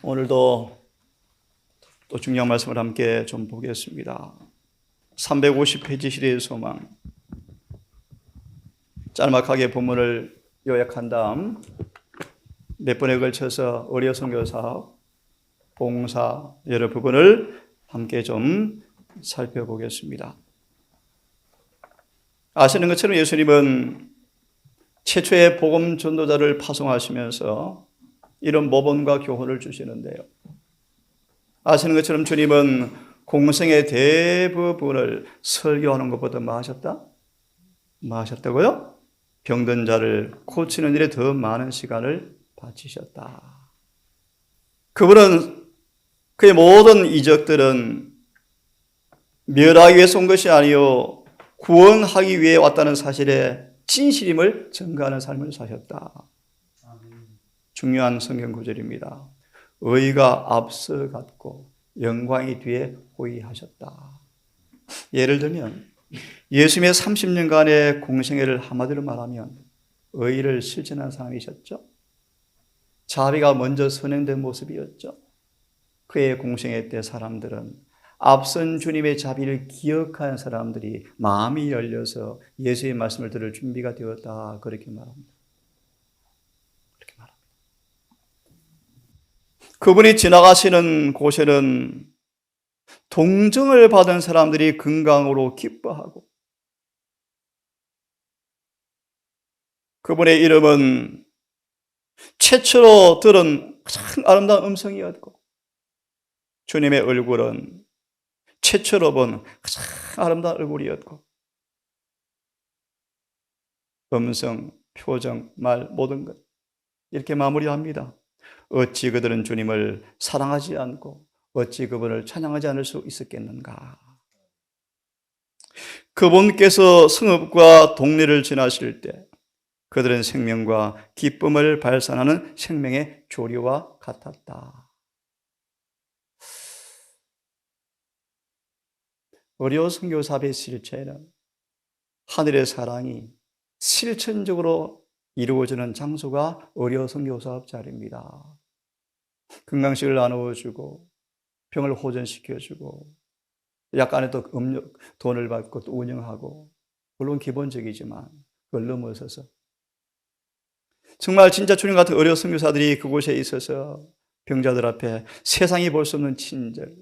오늘도 또 중요한 말씀을 함께 좀 보겠습니다. 350페이지 시대의 소망. 짤막하게 본문을 요약한 다음 몇 번에 걸쳐서 의료 선교 사업, 봉사 여러 부분을 함께 좀 살펴보겠습니다. 아시는 것처럼 예수님은 최초의 복음 전도자를 파송하시면서 이런 모범과 교훈을 주시는데요. 아시는 것처럼 주님은 공생의 대부분을 설교하는 것보다 뭐 하셨다? 뭐 하셨다고요? 병든 자를 고치는 일에 더 많은 시간을 바치셨다. 그분은 그의 모든 이적들은 멸하기 위해서 온 것이 아니요 구원하기 위해 왔다는 사실에 진실임을 증거하는 삶을 사셨다. 중요한 성경 구절입니다. 의가 앞서갔고 영광이 뒤에 호위하셨다. 예를 들면 예수님의 30년간의 공생애를 한마디로 말하면 의를 실천한 사람이셨죠. 자비가 먼저 선행된 모습이었죠. 그의 공생애 때 사람들은 앞선 주님의 자비를 기억하는 사람들이 마음이 열려서 예수의 말씀을 들을 준비가 되었다. 그렇게 말합니다. 그분이 지나가시는 곳에는 동정을 받은 사람들이 건강으로 기뻐하고 그분의 이름은 최초로 들은 가장 아름다운 음성이었고 주님의 얼굴은 최초로 본 가장 아름다운 얼굴이었고 음성, 표정, 말 모든 것 이렇게 마무리합니다. 어찌 그들은 주님을 사랑하지 않고 어찌 그분을 찬양하지 않을 수 있었겠는가. 그분께서 성읍과 동네를 지나실 때 그들은 생명과 기쁨을 발산하는 생명의 조류와 같았다. 의료 선교 사업의 실체는 하늘의 사랑이 실천적으로 이루어지는 장소가 의료 선교 사업 자리입니다. 건강식을 나누어주고 병을 호전시켜주고 약간의 또 돈을 받고 또 운영하고 물론 기본적이지만 그걸 넘어서서 정말 진짜 주님 같은 의료 선교사들이 그곳에 있어서 병자들 앞에 세상이 볼 수 없는 친절,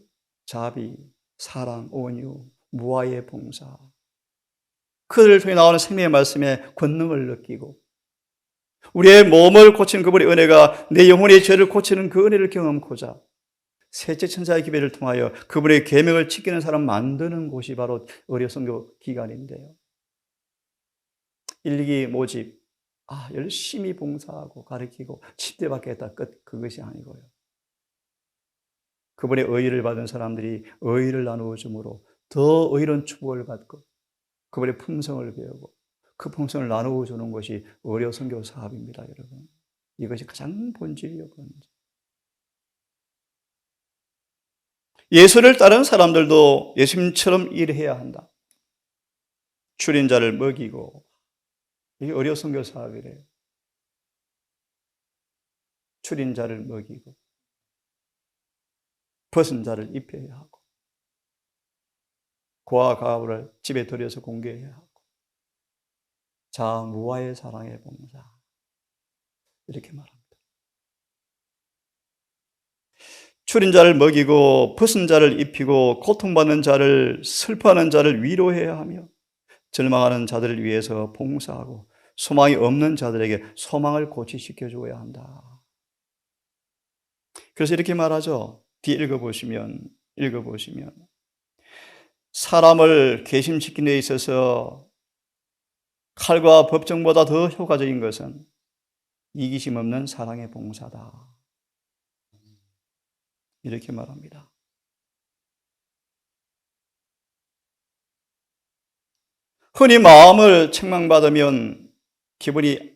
자비, 사랑, 온유, 무아의 봉사 그들을 통해 나오는 생명의 말씀에 권능을 느끼고 우리의 몸을 고치는 그분의 은혜가 내 영혼의 죄를 고치는 그 은혜를 경험하고자 셋째 천사의 기별을 통하여 그분의 계명을 지키는 사람 만드는 곳이 바로 의료 선교 기관인데요. 1, 2기 모집, 열심히 봉사하고 가르치고 침대 받겠다 끝 그것이 아니고요. 그분의 의의를 받은 사람들이 의의를 나누어 줌으로 더 의로운 축복을 받고 그분의 품성을 배우고 그 품성을 나누어 주는 것이 의료 선교 사업입니다, 여러분. 이것이 가장 본질이요, 본질. 예수를 따르는 사람들도 예수님처럼 일해야 한다. 줄인 자를 먹이고 이게 의료 선교 사업이래요. 줄인 자를 먹이고 벗은 자를 입혀야 하고 고아 가부를 집에 들여서 공개해야 하고 자무와의 사랑의 봉사 이렇게 말합니다. 줄인 자를 먹이고 벗은 자를 입히고 고통받는 자를 슬퍼하는 자를 위로해야 하며 절망하는 자들을 위해서 봉사하고 소망이 없는 자들에게 소망을 고취시켜 줘야 한다. 그래서 이렇게 말하죠. 뒤에 읽어보시면 사람을 괘씸시키는 데 있어서 칼과 법정보다 더 효과적인 것은 이기심 없는 사랑의 봉사다. 이렇게 말합니다. 흔히 마음을 책망받으면 기분이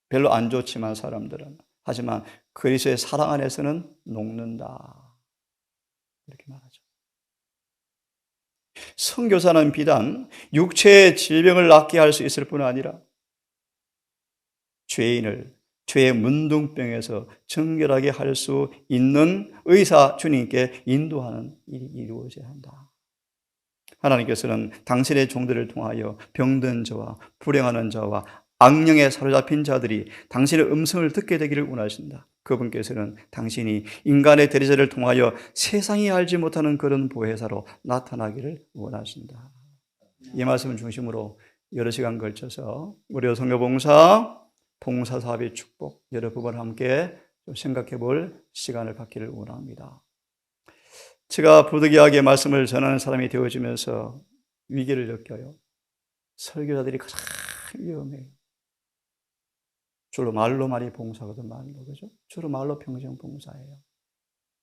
별로 안 좋지만 사람들은 하지만 그리스도의 사랑 안에서는 녹는다. 이렇게 말하죠. 선교사는 비단 육체의 질병을 낫게 할 수 있을 뿐 아니라 죄인을 죄의 문둥병에서 정결하게 할 수 있는 의사 주님께 인도하는 일이 이루어져야 한다. 하나님께서는 당신의 종들을 통하여 병든 자와 불행하는 자와 악령에 사로잡힌 자들이 당신의 음성을 듣게 되기를 원하신다. 그분께서는 당신이 인간의 대리자를 통하여 세상이 알지 못하는 그런 보혜사로 나타나기를 원하신다. 이 말씀을 중심으로 여러 시간 걸쳐서 우리 성교봉사 봉사사업의 축복 여러 부분을 함께 좀 생각해 볼 시간을 갖기를 원합니다. 제가 부득이하게 말씀을 전하는 사람이 되어지면서 위기를 느껴요. 설교자들이 가장 위험해요. 주로 말로 많이 봉사거든, 말로. 그죠? 주로 말로 평생 봉사해요.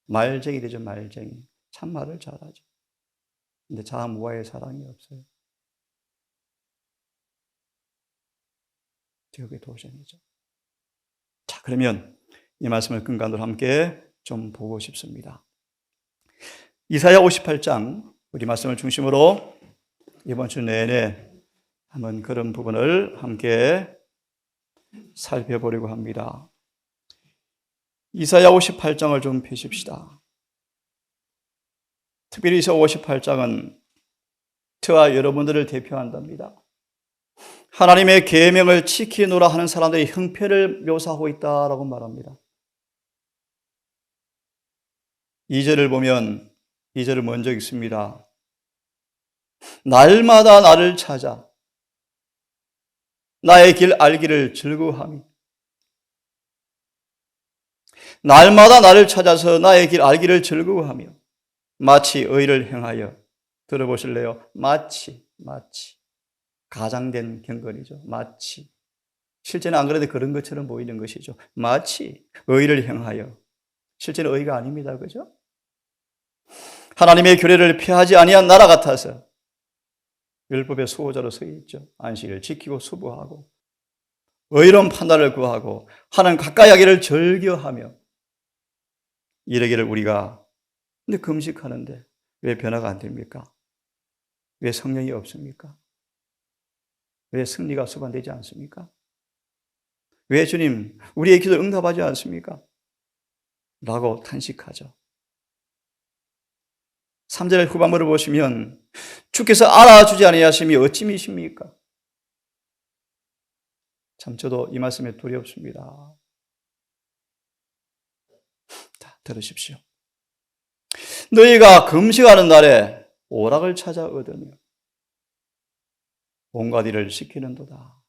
말쟁이 되죠, 말쟁이. 참 말을 잘하죠. 근데 자아무아의 사랑이 없어요. 그게 도전이죠. 자, 그러면 이 말씀을 근간으로 함께 좀 보고 싶습니다. 이사야 58장, 우리 말씀을 중심으로 이번 주 내내 한번 그런 부분을 함께 살펴보려고 합니다. 이사야 58장을 좀 펴십시다. 특별히 이사야 58장은 저와 여러분들을 대표한답니다. 하나님의 계명을 지키노라 하는 사람들의 형편을 묘사하고 있다라고 말합니다. 2절을 보면 2절을 먼저 읽습니다. 날마다 나를 찾아 나의 길 알기를 즐거워하며 날마다 나를 찾아서 나의 길 알기를 즐거워하며 마치 의를 행하여 들어보실래요? 마치 가장된 경건이죠. 마치 실제는 안 그래도 그런 것처럼 보이는 것이죠. 마치 의를 행하여 실제는 의가 아닙니다. 그죠? 하나님의 규례를 피하지 아니한 나라 같아서 율법의 수호자로 서 있죠. 안식일을 지키고 수고하고 의로운 판단을 구하고 하나님 가까이 하기를 즐겨하며 이러기를 우리가 근데 금식하는데 왜 변화가 안 됩니까? 왜 성령이 없습니까? 왜 승리가 수반되지 않습니까? 왜 주님 우리의 기도를 응답하지 않습니까? 라고 탄식하죠. 3절 후반부를 보시면 주께서 알아주지 아니하심이 어찌미십니까? 참 저도 이 말씀에 두렵습니다. 자, 들으십시오. 너희가 금식하는 날에 오락을 찾아 얻으며 온갖 일을 시키는도다.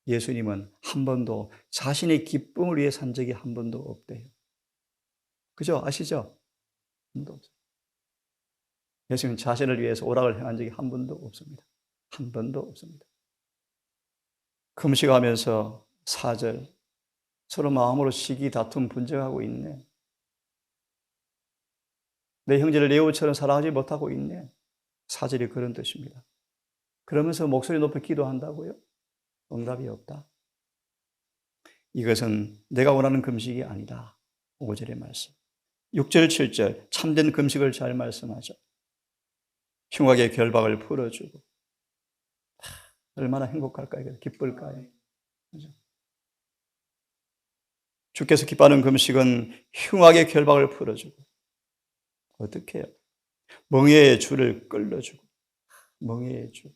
예수님은 한 번도 자신의 기쁨을 위해 산 적이 한 번도 없대요. 그죠? 아시죠? 한 번도 없어요. 예수님은 자신을 위해서 오락을 행한 적이 한 번도 없습니다. 한 번도 없습니다. 금식하면서 4절 서로 마음으로 시기 다툼 분쟁하고 있네. 내 형제를 내 옷처럼 사랑하지 못하고 있네. 4절이 그런 뜻입니다. 그러면서 목소리 높여 기도한다고요? 응답이 없다. 이것은 내가 원하는 금식이 아니다. 5절의 말씀. 6절, 7절 참된 금식을 잘 말씀하죠. 흉악의 결박을 풀어주고 얼마나 행복할까요? 기쁠까요? 그렇죠? 주께서 기뻐하는 금식은 흉악의 결박을 풀어주고 어떻게 해요? 멍에의 줄을 끌어주고 멍에의 줄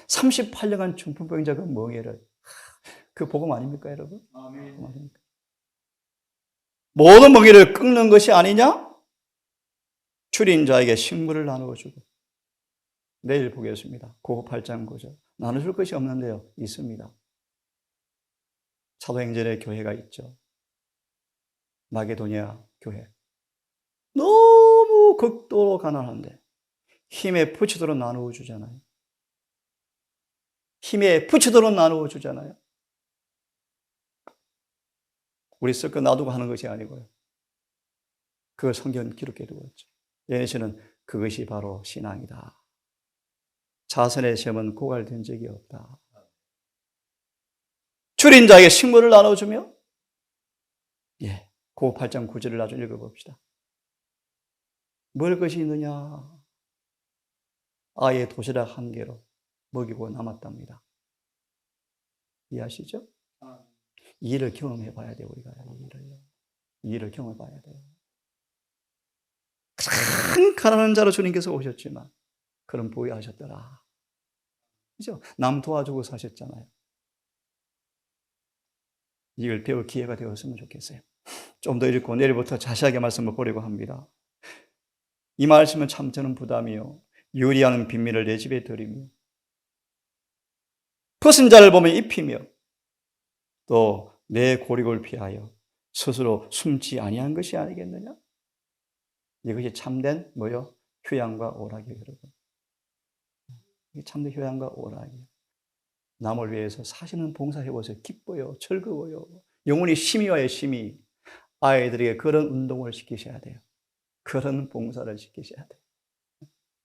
38년간 중풍병자 그 멍에를 그 복음 아닙니까 여러분? 아멘. 모든 멍에를 끊는 것이 아니냐? 줄인 자에게 식물을 나누어주고 내일 보겠습니다. 고고 8장 9절 나눠줄 것이 없는데요. 있습니다. 사도행전에 교회가 있죠. 마게도니아 교회. 너무 극도로 가난한데 힘에 부치도록 나누어 주잖아요. 힘에 부치도록 나누어 주잖아요. 우리 쓸 거 놔두고 하는 것이 아니고요. 그걸 성경 기록해 두고 있죠. 예수는 그것이 바로 신앙이다. 자선의 시험은 고갈된 적이 없다. 줄인 자에게 식물을 나눠주며 고 8장 9절을 나중에 읽어봅시다. 먹을 것이 있느냐? 아예 도시락 한 개로 먹이고 남았답니다. 이해하시죠? 이 일을 경험해 봐야 돼요, 우리가. 이 일을 경험해 봐야 돼요. 큰 가난한 자로 주님께서 오셨지만 그런 보유하셨더라. 그죠? 남 도와주고 사셨잖아요. 이걸 배울 기회가 되었으면 좋겠어요. 좀 더 읽고 내일부터 자세하게 말씀을 보려고 합니다. 이 말씀은 참 저는 부담이요. 요리하는 빈민을 내 집에 들이며 벗은 자를 보면 입히며 또 내 고립을 피하여 스스로 숨지 아니한 것이 아니겠느냐? 이것이 참된 뭐요? 효양과 오락이에요, 여러분. 이게 참된 효양과 오락이에요. 남을 위해서 사시는 봉사해보세요. 기뻐요. 즐거워요. 영혼이 심이 와요, 심이. 아이들에게 그런 운동을 시키셔야 돼요. 그런 봉사를 시키셔야 돼요.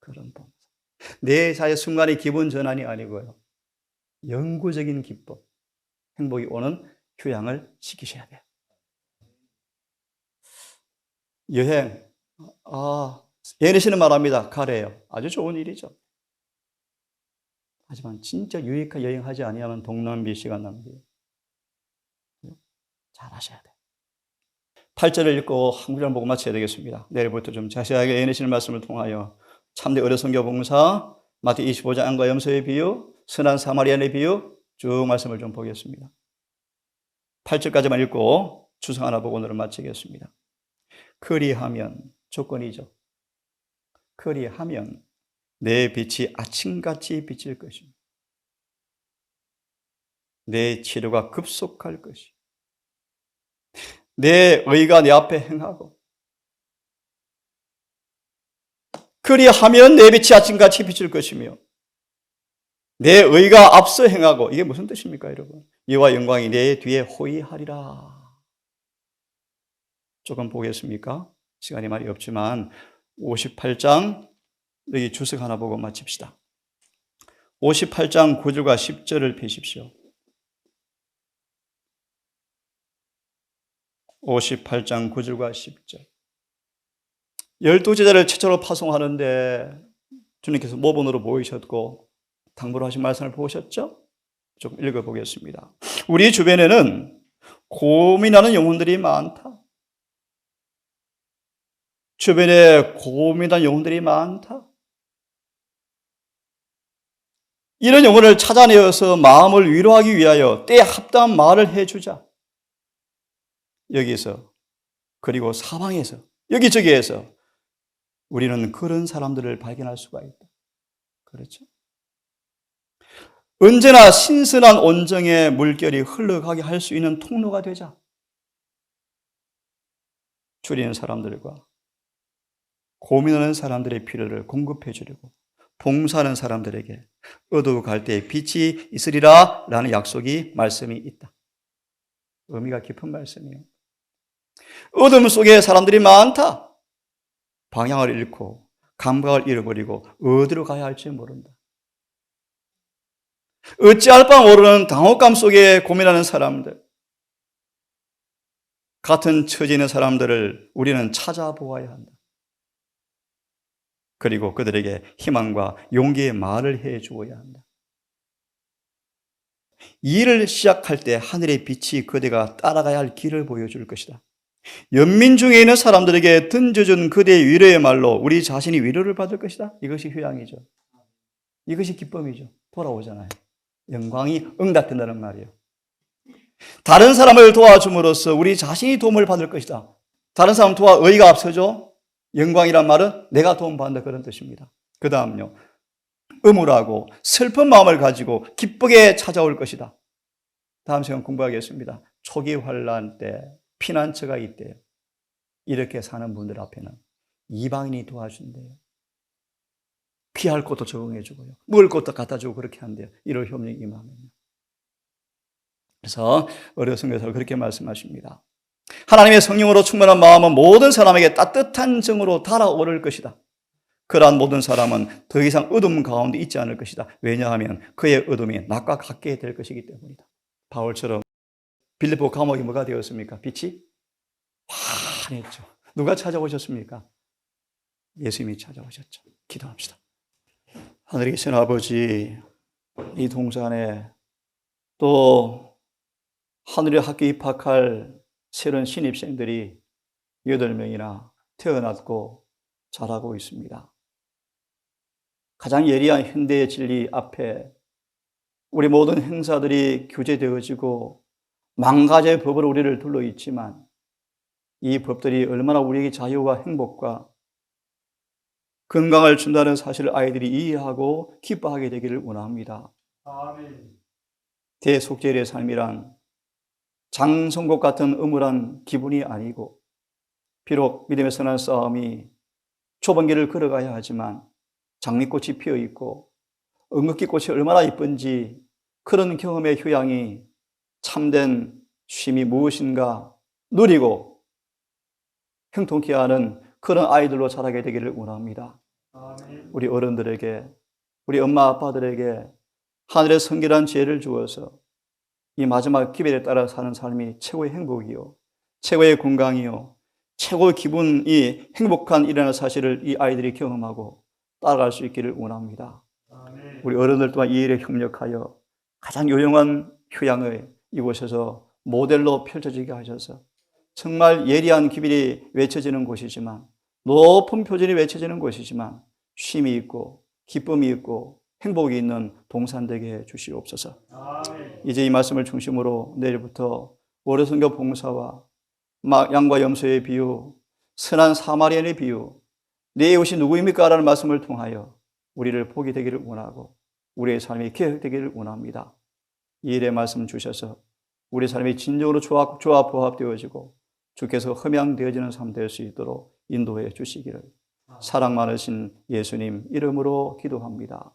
그런 봉사. 내 자의 순간의 기분 전환이 아니고요. 영구적인 기쁨, 행복이 오는 휴양을 시키셔야 돼요. 여행, 예은이 씨는 말합니다. 가래요. 아주 좋은 일이죠. 하지만 진짜 유익한 여행하지 아니하면 동남비 시간 낭비예요. 잘 하셔야 돼요. 8절을 읽고 한 구절 보고 마쳐야 되겠습니다. 내일부터 좀 자세하게 예은이 씨는 말씀을 통하여 참된 의료 선교 봉사, 마태 25장 안과 염소의 비유, 선한 사마리아인의 비유 쭉 말씀을 좀 보겠습니다. 8절까지만 읽고 주석 하나 보고 오늘은 마치겠습니다. 그리하면, 조건이죠. 그리하면 내 빛이 아침같이 비칠 것입니다. 내 치료가 급속할 것이. 내 의가 내 앞에 행하고. 그리하면 내 빛이 아침같이 비칠 것이며 내 의가 앞서 행하고. 이게 무슨 뜻입니까, 여러분? 이와 영광이 내 뒤에 호위하리라. 조금 보겠습니까? 시간이 많이 없지만 58장 여기 주석 하나 보고 마칩시다. 58장 9절과 10절을 펴십시오. 58장 9절과 10절. 12제자를 최초로 파송하는데 주님께서 모본으로 모이셨고 당부로 하신 말씀을 보셨죠? 좀 읽어보겠습니다. 우리 주변에는 고민하는 영혼들이 많다. 주변에 고민하는 영혼들이 많다. 이런 영혼을 찾아내어서 마음을 위로하기 위하여 때에 합당한 말을 해주자. 여기서 그리고 사방에서 여기저기에서 우리는 그런 사람들을 발견할 수가 있다. 그렇죠? 언제나 신선한 온정의 물결이 흘러가게 할 수 있는 통로가 되자. 줄이는 사람들과 고민하는 사람들의 필요를 공급해 주려고 봉사하는 사람들에게 어두워 갈 때에 빛이 있으리라 라는 약속이 말씀이 있다. 의미가 깊은 말씀이에요. 어둠 속에 사람들이 많다. 방향을 잃고 감각을 잃어버리고 어디로 가야 할지 모른다. 어찌할 바 모르는 당혹감 속에 고민하는 사람들, 같은 처지에 있는 사람들을 우리는 찾아보아야 한다. 그리고 그들에게 희망과 용기의 말을 해 주어야 한다. 이 일을 시작할 때 하늘의 빛이 그대가 따라가야 할 길을 보여줄 것이다. 연민 중에 있는 사람들에게 던져준 그대의 위로의 말로 우리 자신이 위로를 받을 것이다. 이것이 휴양이죠. 이것이 기쁨이죠. 돌아오잖아요. 영광이 응답된다는 말이에요. 다른 사람을 도와줌으로써 우리 자신이 도움을 받을 것이다. 다른 사람 도와 의의가 앞서죠. 영광이란 말은 내가 도움받는다 그런 뜻입니다. 그 다음요. 음울하고 슬픈 마음을 가지고 기쁘게 찾아올 것이다. 다음 시간 공부하겠습니다. 초기 환난 때 피난처가 있대요. 이렇게 사는 분들 앞에는 이방인이 도와준대요. 피할 곳도 적응해 주고요. 먹을 것도 갖다 주고 그렇게 한대요. 1월 협력이 임하면요. 그래서 어려 선교사로 그렇게 말씀하십니다. 하나님의 성령으로 충만한 마음은 모든 사람에게 따뜻한 정으로 달아오를 것이다. 그러한 모든 사람은 더 이상 어둠 가운데 있지 않을 것이다. 왜냐하면 그의 어둠이 낮과 같게 될 것이기 때문이다. 바울처럼 빌립보 감옥이 뭐가 되었습니까? 빛이 환했죠. 누가 찾아오셨습니까? 예수님이 찾아오셨죠. 기도합시다. 하늘에 계신 아버지, 이 동산에 또 하늘의 학교 입학할 새로운 신입생들이 8명이나 태어났고 자라고 있습니다. 가장 예리한 현대의 진리 앞에 우리 모든 행사들이 규제되어지고 망가져의 법으로 우리를 둘러 있지만 이 법들이 얼마나 우리에게 자유와 행복과 건강을 준다는 사실을 아이들이 이해하고 기뻐하게 되기를 원합니다. 아멘. 대속죄의 삶이란 장송곡 같은 음울한 기분이 아니고 비록 믿음의 선한 싸움이 좁은 길을 걸어가야 하지만 장미꽃이 피어 있고 은극기 꽃이 얼마나 이쁜지 그런 경험의 효양이 참된 쉼이 무엇인가 누리고 형통케 하는 그런 아이들로 자라게 되기를 원합니다. 아멘. 우리 어른들에게, 우리 엄마 아빠들에게 하늘의 성결한 지혜를 주어서 이 마지막 기별에 따라 사는 삶이 최고의 행복이요, 최고의 건강이요, 최고의 기분이 행복한 일이라는 사실을 이 아이들이 경험하고 따라갈 수 있기를 원합니다. 아멘. 우리 어른들 또한 이 일에 협력하여 가장 요영한 효양을 이곳에서 모델로 펼쳐지게 하셔서 정말 예리한 기별이 외쳐지는 곳이지만, 높은 표준이 외쳐지는 곳이지만 쉼이 있고 기쁨이 있고 행복이 있는 동산되게 해 주시옵소서. 아멘. 이제 이 말씀을 중심으로 내일부터 월요선교 봉사와 양과 염소의 비유, 선한 사마리아인의 비유, 내 이웃이 누구입니까? 라는 말씀을 통하여 우리를 보게 되기를 원하고 우리의 삶이 개혁되기를 원합니다. 이 일의 말씀 주셔서 우리 삶이 진정으로 조화 부합되어지고 주께서 흠양되어지는 삶 될 수 있도록 인도해 주시기를 사랑 많으신 예수님 이름으로 기도합니다.